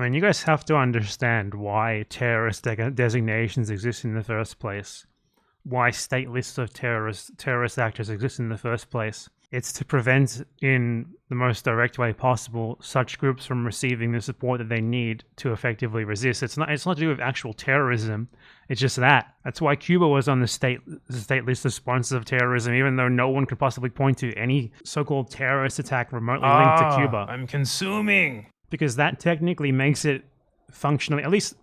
I mean, you guys have to understand why terrorist designations exist in the first place. Why state lists of terrorist actors exist in the first place. It's to prevent, in the most direct way possible, such groups from receiving the support that they need to effectively resist. It's not to do with actual terrorism. It's just that. That's why Cuba was on the state list of sponsors of terrorism, even though no one could possibly point to any so-called terrorist attack remotely linked to Cuba. I'm consuming. Because that technically makes it functionally, at least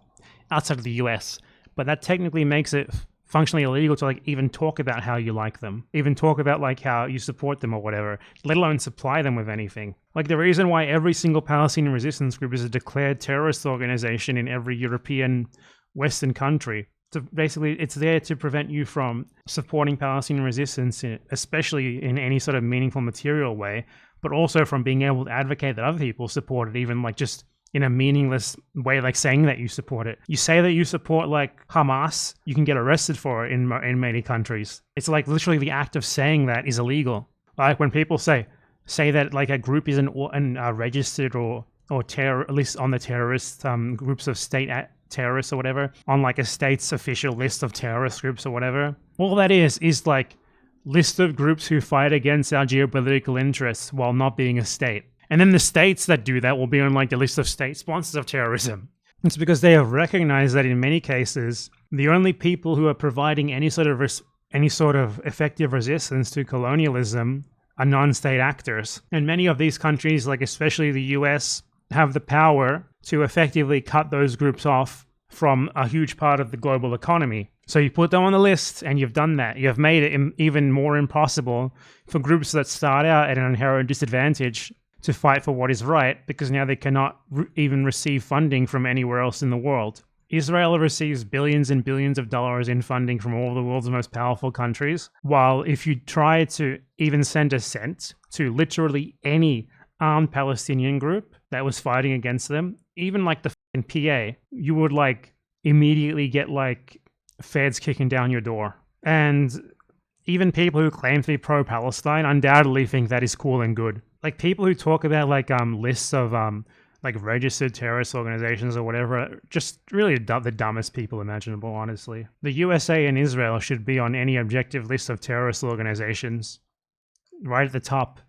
outside of the US, but that technically makes it functionally illegal to like even talk about how you like them, even talk about like how you support them or whatever, let alone supply them with anything. Like the reason why every single Palestinian resistance group is a declared terrorist organization in every European Western country. So basically, it's there to prevent you from supporting Palestinian resistance, especially in any sort of meaningful material way, but also from being able to advocate that other people support it, even like just in a meaningless way, like saying that you support it. You say that you support like Hamas, you can get arrested for it in many countries. It's like literally the act of saying that is illegal. Like when people say that like a group isn't registered or at least on the terrorist groups of state terrorists or whatever, on like a state's official list of terrorist groups or whatever. All that is like list of groups who fight against our geopolitical interests while not being a state. And then the states that do that will be on like the list of state sponsors of terrorism. It's because they have recognized that in many cases, the only people who are providing any sort of effective resistance to colonialism are non-state actors. And many of these countries, like especially the US, have the power to effectively cut those groups off from a huge part of the global economy. So you put them on the list and you've done that. You have made it even more impossible for groups that start out at an inherent disadvantage to fight for what is right, because now they cannot even receive funding from anywhere else in the world. Israel receives billions and billions of dollars in funding from all the world's most powerful countries, while if you try to even send a cent to literally any armed Palestinian group that was fighting against them, even like the PA, you would like immediately get like feds kicking down your door. And even people who claim to be pro-Palestine undoubtedly think that is cool and good. Like people who talk about like lists of like registered terrorist organizations or whatever, just really the dumbest people imaginable, honestly. The USA and Israel should be on any objective list of terrorist organizations, right at the top.